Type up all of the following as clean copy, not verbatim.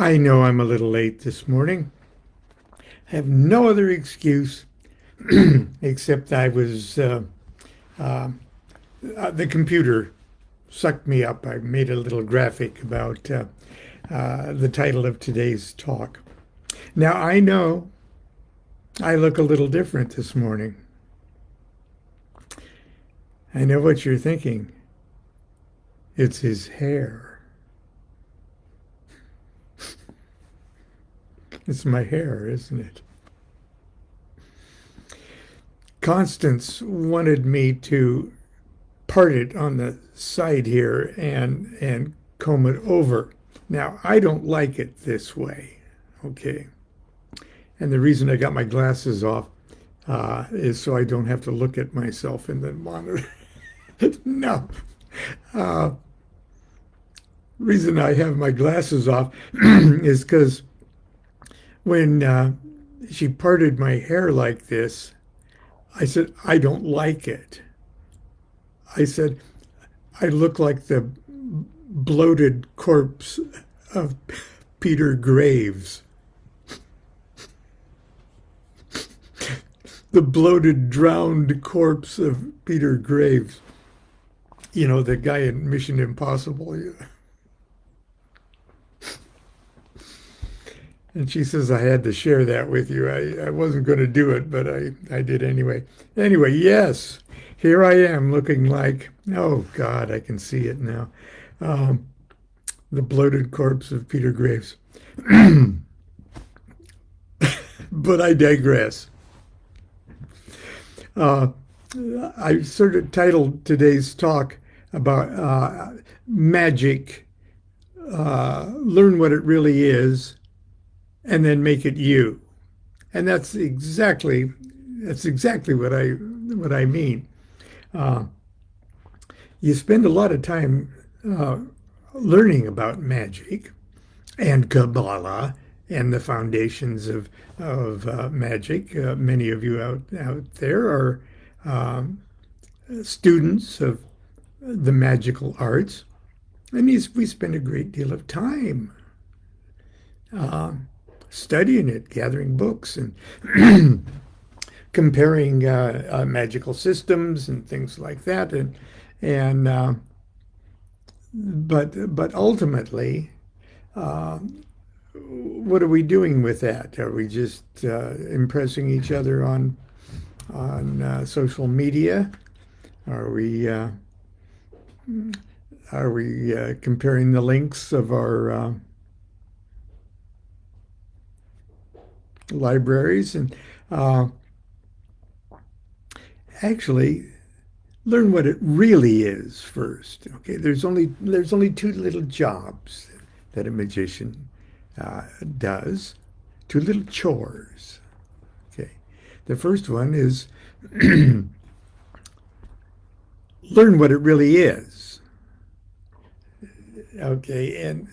I know I'm a little late this morning. I have no other excuse except I was uh, the computer sucked me up. I made a little graphic about the title of today's talk. Now I know I look a little different this morning. I know what you're thinking. It's his hair. It's my hair, isn't it? Constance wanted me to part it on the side here and comb it over. Now, I don't like it this way, okay? And the reason I got my glasses off is so I don't have to look at myself in the monitor. No. Uh, reason I have my glasses off is because when she parted my hair like this, I said, I don't like it. I said, I look like the bloated corpse of Peter Graves. The bloated, drowned corpse of Peter Graves. You know, the guy in Mission Impossible. And she says, I had to share that with you. I wasn't going to do it, but I did anyway. Anyway, yes, here I am looking like, oh God, I can see it now. Um, the bloated corpse of Peter Graves. But I digress. Uh, I sort of titled today's talk about magic, learn what it really is, and then make it you. And that's exactly what I mean. Uh, you spend a lot of time learning about magic and Kabbalah and the foundations of magic. Many of you out there are students of the magical arts, and we spend a great deal of time uh, studying it, gathering books, and comparing magical systems and things like that. And but ultimately, uh, what are we doing with that? Are we just impressing each other on social media? Are we comparing the links of our libraries and uh, actually learn what it really is first? Okay, there's only two little jobs that a magician does, two little chores. Okay, the first one is learn what it really is. Okay, and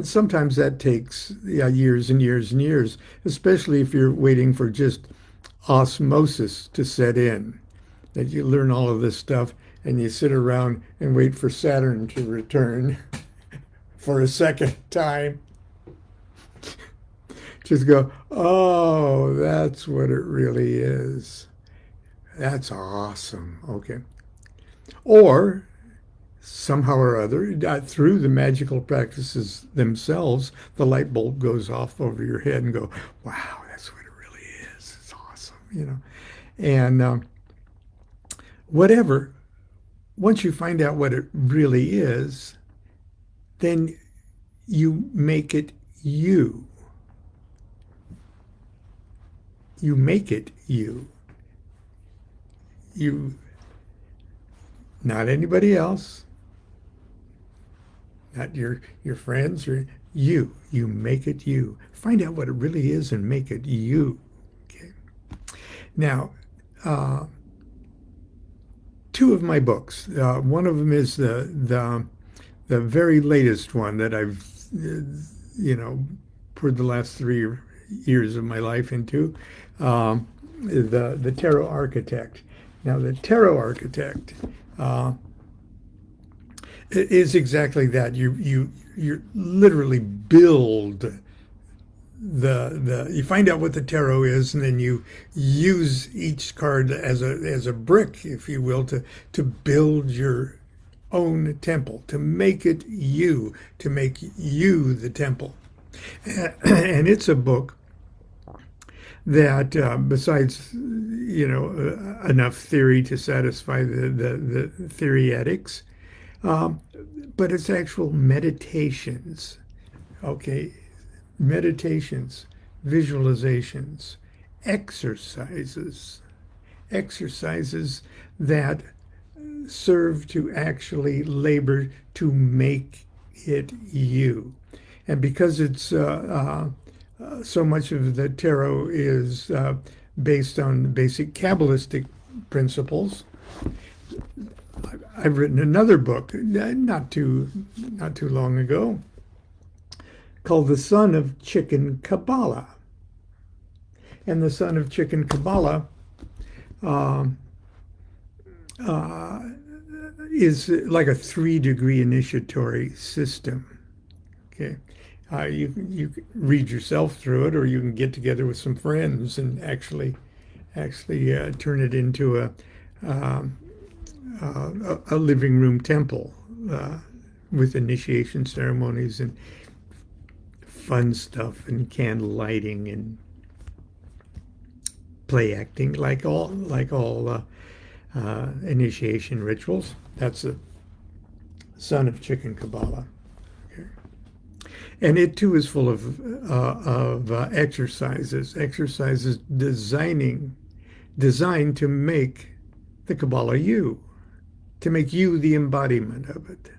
sometimes that takes years and years and years, especially if you're waiting for just osmosis to set in, that you learn all of this stuff and you sit around and wait for Saturn to return for a second time. Just go, oh, that's what it really is. That's awesome. Okay. Or somehow or other, through the magical practices themselves, the light bulb goes off over your head and go, wow, that's what it really is. It's awesome. And whatever, once you find out what it really is, then you make it you. You make it you. You, not anybody else, not your friends or you. You make it you. Find out what it really is and make it you. Okay. Now, two of my books. One of them is the very latest one that I've poured the last 3 years of my life into. The Tarot Architect. Now, the Tarot Architect It is exactly that. You literally build the you find out what the tarot is, and then you use each card as a brick, if you will, to build your own temple, to make it you, to make you the temple. And it's a book that, besides, enough theory to satisfy the theoretic, but it's actual meditations. Okay, meditations, visualizations, exercises, exercises that serve to actually labor to make it you. And because it's so much of the tarot is based on basic Kabbalistic principles, I've written another book not too long ago called The Son of Chicken Kabbalah. And the Son of Chicken Kabbalah is like a 3-degree initiatory system. Okay, you read yourself through it, or you can get together with some friends and actually turn it into a living room temple with initiation ceremonies and fun stuff and candle lighting and play acting, like all initiation rituals. That's the Son of Chicken Kabbalah. Okay. And it too is full of exercises designed to make the Kabbalah you, to make you the embodiment of it.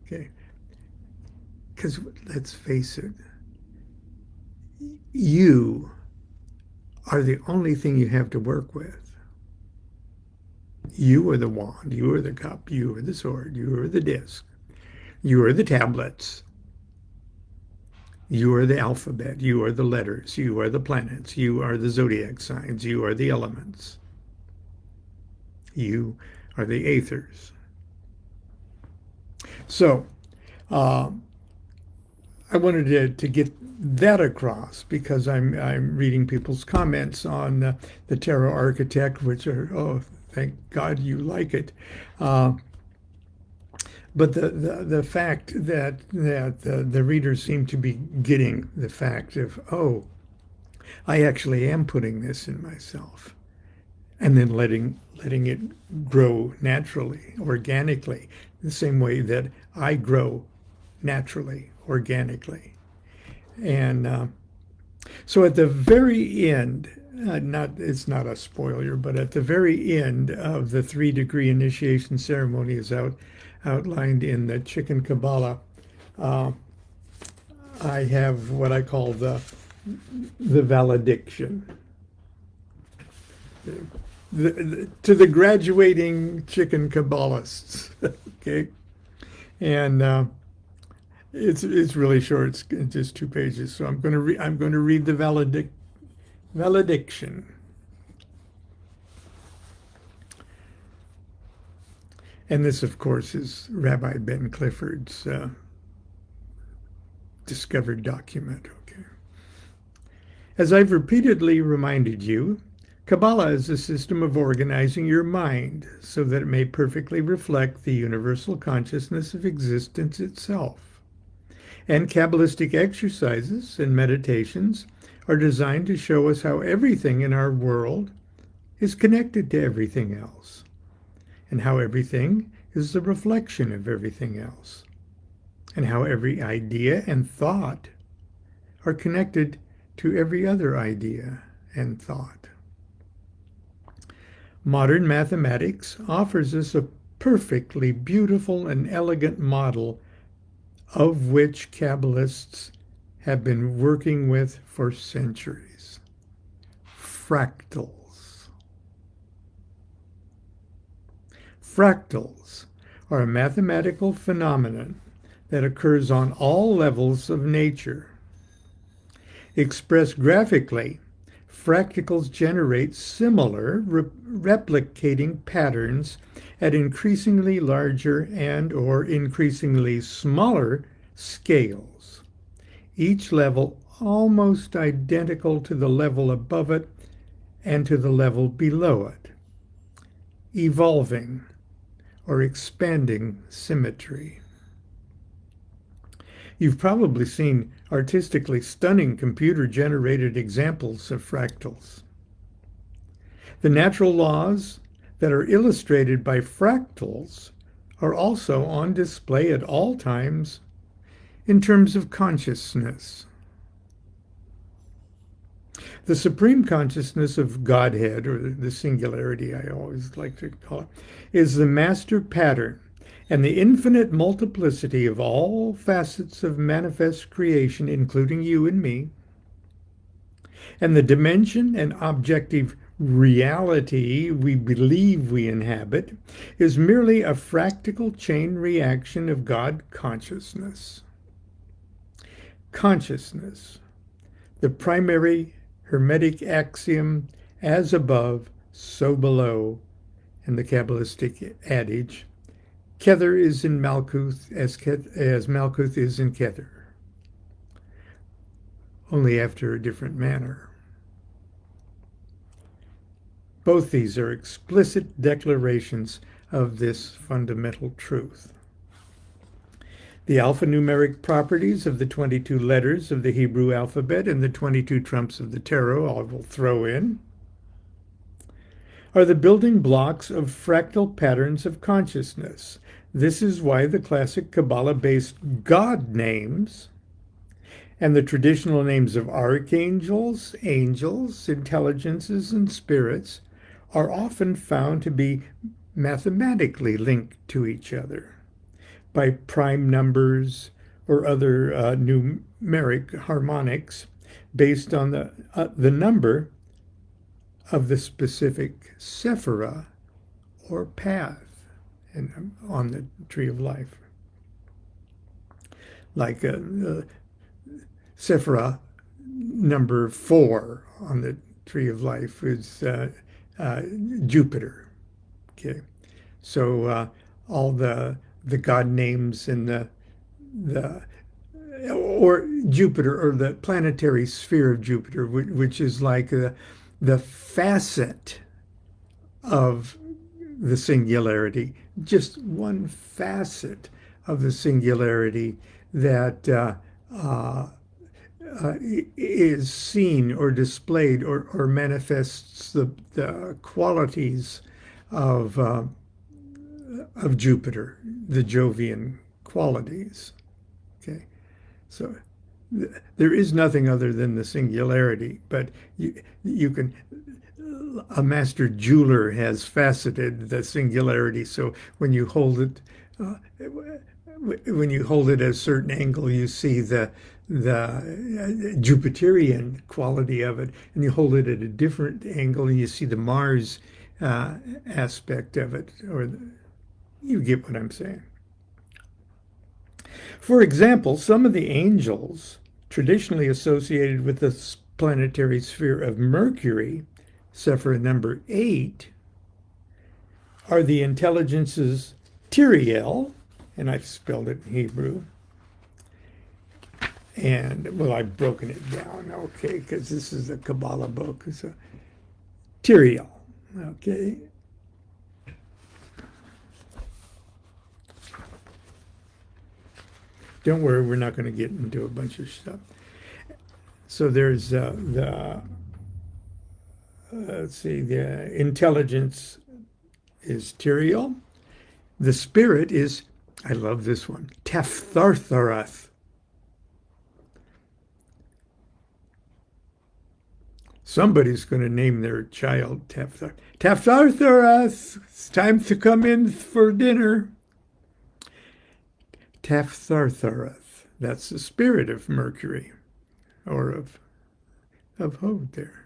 Okay. Because let's face it, you are the only thing you have to work with. You are the wand, you are the cup, you are the sword, you are the disc, you are the tablets, you are the alphabet, you are the letters, you are the planets, you are the zodiac signs, you are the elements, you are the aethers. So, I wanted to get that across because I'm reading people's comments on the Tarot Architect, which are, oh, thank God you like it. But the fact that the readers seem to be getting the fact of, oh, I actually am putting this in myself, and then letting it grow naturally, organically, the same way that I grow naturally, organically. And so at the very end, it's not a spoiler, but at the very end of the 3-degree initiation ceremony is outlined in the Chicken Kabbalah. I have what I call the valediction. To the graduating chicken Kabbalists, okay? And it's really short. It's just 2 pages. So I'm going to read the valediction. And this, of course, is Rabbi Ben Clifford's discovered document. Okay. As I've repeatedly reminded you, Kabbalah is a system of organizing your mind so that it may perfectly reflect the universal consciousness of existence itself. And Kabbalistic exercises and meditations are designed to show us how everything in our world is connected to everything else, and how everything is the reflection of everything else, and how every idea and thought are connected to every other idea and thought. Modern mathematics offers us a perfectly beautiful and elegant model of which Kabbalists have been working with for centuries. Fractals. Fractals are a mathematical phenomenon that occurs on all levels of nature. Expressed graphically, fractals generate similar replicating patterns at increasingly larger and/or increasingly smaller scales, each level almost identical to the level above it and to the level below it, evolving or expanding symmetry. You've probably seen artistically stunning computer-generated examples of fractals. The natural laws that are illustrated by fractals are also on display at all times in terms of consciousness. The supreme consciousness of Godhead, or the singularity I always like to call it, is the master pattern and the infinite multiplicity of all facets of manifest creation, including you and me, and the dimension and objective reality we believe we inhabit is merely a fractal chain reaction of God consciousness. Consciousness, the primary Hermetic axiom, as above, so below, and the Kabbalistic adage, Kether is in Malkuth as Malkuth is in Kether, only after a different manner. Both these are explicit declarations of this fundamental truth. The alphanumeric properties of the 22 letters of the Hebrew alphabet and the 22 trumps of the tarot, I will throw in, are the building blocks of fractal patterns of consciousness. This is why the classic Kabbalah-based God names and the traditional names of archangels, angels, intelligences, and spirits are often found to be mathematically linked to each other by prime numbers or other numeric harmonics based on the number of the specific sephira or path on the tree of life. Like sephira number 4 on the tree of life is Jupiter. Okay, so all the God names in the or Jupiter, or the planetary sphere of Jupiter, which is like the facet of the singularity, just one facet of the singularity that is seen or displayed or manifests the qualities of Jupiter, the Jovian qualities. Okay, so there is nothing other than the singularity, but you can, a master jeweler has faceted the singularity, so when you hold it at a certain angle, you see the Jupiterian quality of it, and you hold it at a different angle and you see the Mars aspect of it, or you get what I'm saying. For example, some of the angels traditionally associated with the planetary sphere of Mercury, Sephira number 8, are the intelligences Tiriel, and I've spelled it in Hebrew, and, well, I've broken it down, okay, because this is a Kabbalah book, so Tiriel, okay. Don't worry, we're not going to get into a bunch of stuff. So there's let's see, the intelligence is Tiriel. The spirit is, I love this one, Tephthartharath. Somebody's going to name their child Tephthartharath. It's time to come in for dinner. Tephthartharath. That's the spirit of Mercury, or of Hod there.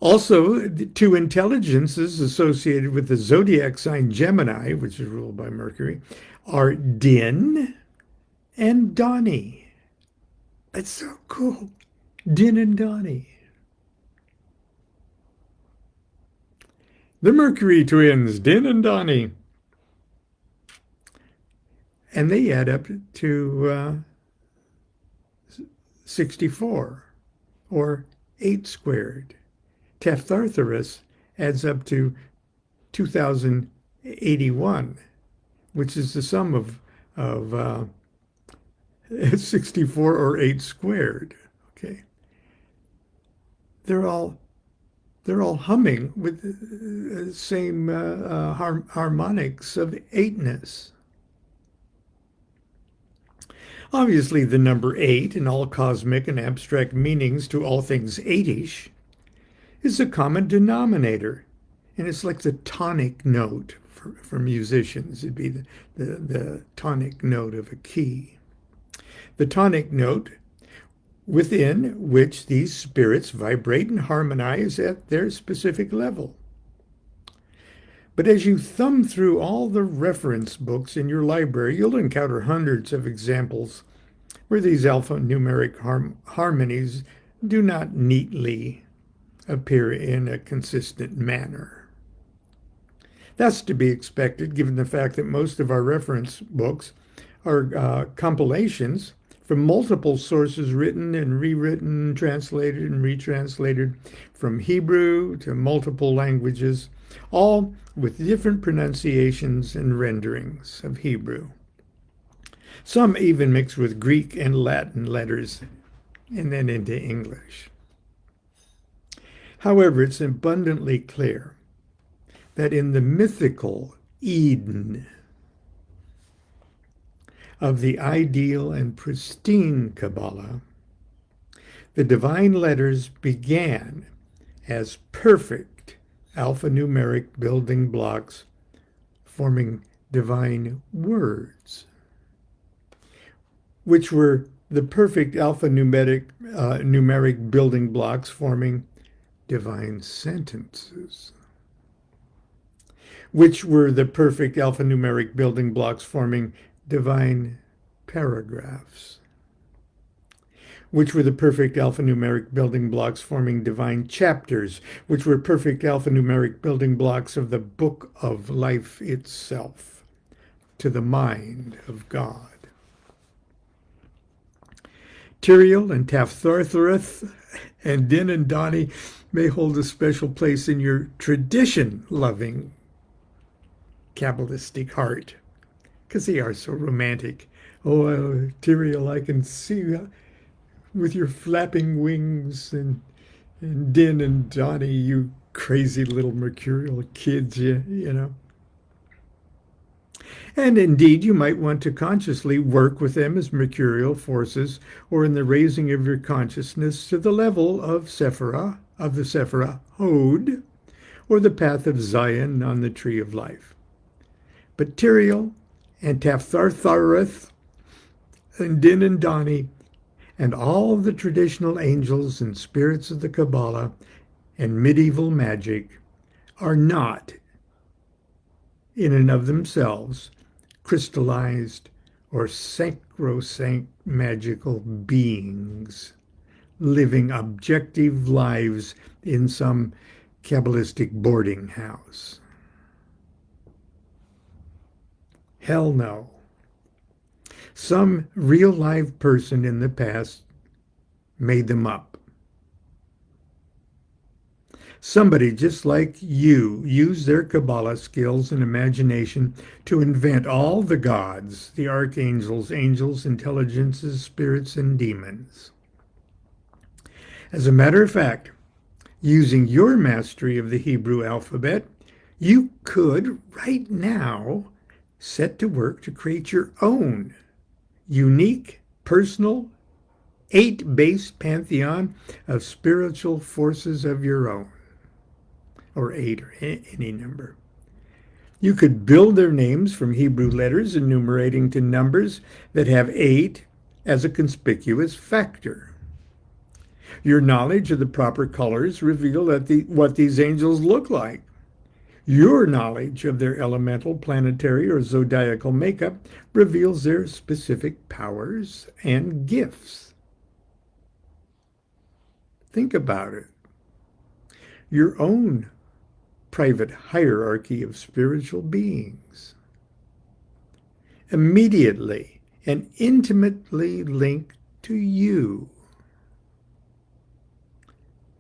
Also, the two intelligences associated with the zodiac sign Gemini, which is ruled by Mercury, are Din and Dani. It's so cool. Din and Dani. the Mercury twins, Din and Donnie. And they add up to 64, or 8 squared. Tepharthurus adds up to 2081, which is the sum of 64 or 8 squared. Okay, they're all humming with the same harmonics of eightness. Obviously, the number 8 in all cosmic and abstract meanings to all things eightish is a common denominator, and it's like the tonic note for musicians. It'd be the tonic note of a key. The tonic note within which these spirits vibrate and harmonize at their specific level. But as you thumb through all the reference books in your library, you'll encounter hundreds of examples where these alphanumeric harmonies do not neatly appear in a consistent manner. That's to be expected given the fact that most of our reference books are compilations from multiple sources, written and rewritten, translated and retranslated from Hebrew to multiple languages, all with different pronunciations and renderings of Hebrew. Some even mix with Greek and Latin letters and then into English. However, it's abundantly clear that in the mythical Eden of the ideal and pristine Kabbalah, the divine letters began as perfect alphanumeric building blocks forming divine words, which were the perfect numeric building blocks forming divine sentences, which were the perfect alphanumeric building blocks forming divine paragraphs, which were the perfect alphanumeric building blocks forming divine chapters, which were perfect alphanumeric building blocks of the book of life itself, to the mind of God. Tyrael and Tepharthurus and Din and Donnie may hold a special place in your tradition-loving Kabbalistic heart, because they are so romantic. Oh, Tyrael, I can see you with your flapping wings, and Din and Donnie, you crazy little mercurial kids, you know. And indeed, you might want to consciously work with them as mercurial forces, or in the raising of your consciousness to the level of Sephirah, of the Sephirah Hod, or the path of Zion on the tree of life. But Tyrael and Tepharthurus and Din and Donnie and all the traditional angels and spirits of the Kabbalah and medieval magic are not, in and of themselves, crystallized or sacrosanct magical beings living objective lives in some Kabbalistic boarding house. Hell no. Some real live person in the past made them up. Somebody just like you used their Kabbalah skills and imagination to invent all the gods, the archangels, angels, intelligences, spirits, and demons. As a matter of fact, using your mastery of the Hebrew alphabet, you could right now set to work to create your own unique, personal, 8-based pantheon of spiritual forces of your own, or 8 or any number. You could build their names from Hebrew letters, enumerating to numbers that have 8 as a conspicuous factor. Your knowledge of the proper colors reveal what these angels look like. Your knowledge of their elemental, planetary, or zodiacal makeup reveals their specific powers and gifts. Think about it. Your own private hierarchy of spiritual beings, immediately and intimately linked to you,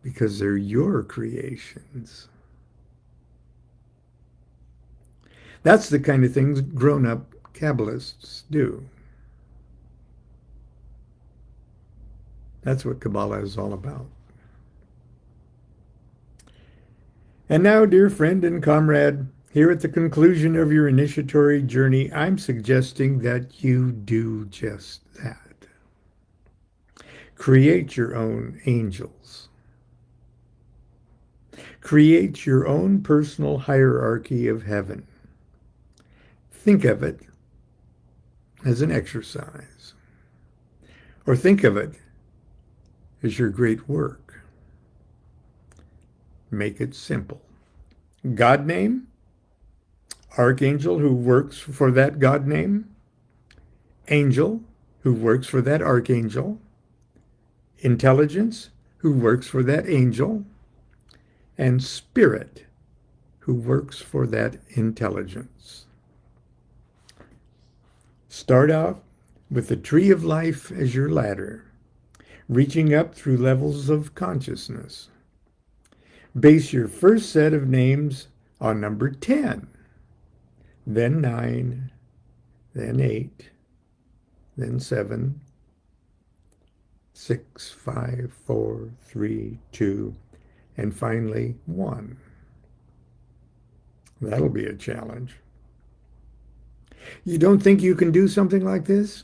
because they're your creations. That's the kind of things grown-up Kabbalists do. That's what Kabbalah is all about. And now, dear friend and comrade, here at the conclusion of your initiatory journey, I'm suggesting that you do just that. Create your own angels. Create your own personal hierarchy of heaven. Think of it as an exercise, or think of it as your great work. Make it simple. God name, archangel who works for that God name, angel who works for that archangel, intelligence who works for that angel, and spirit who works for that intelligence. Start out with the tree of life as your ladder, reaching up through levels of consciousness. Base your first set of names on number 10, then 9, then 8, then 7, 6, 5, 4, 3, 2, and finally 1. That'll be a challenge. You don't think you can do something like this?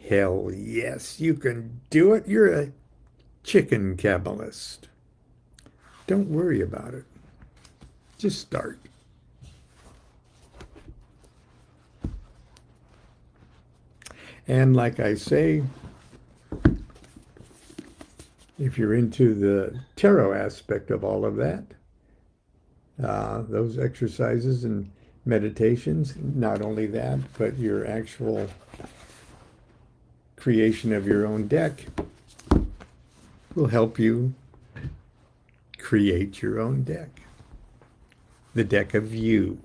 Hell yes, you can do it. You're a chicken Kabbalist. Don't worry about it. Just start. And like I say, if you're into the tarot aspect of all of that, those exercises and meditations, not only that, but your actual creation of your own deck will help you create your own deck. The deck of you.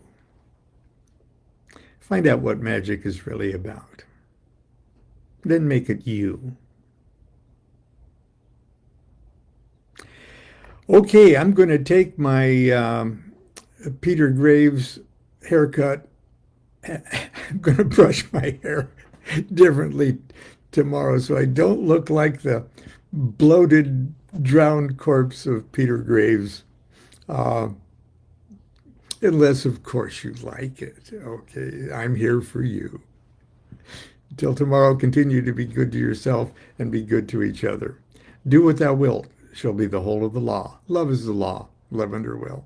Find out what magic is really about. Then make it you. Okay, I'm going to take my Peter Graves haircut. I'm going to brush my hair differently tomorrow so I don't look like the bloated, drowned corpse of Peter Graves. Unless, of course, you like it. Okay, I'm here for you. Until tomorrow, continue to be good to yourself and be good to each other. Do what thou wilt shall be the whole of the law. Love is the law. Love under will.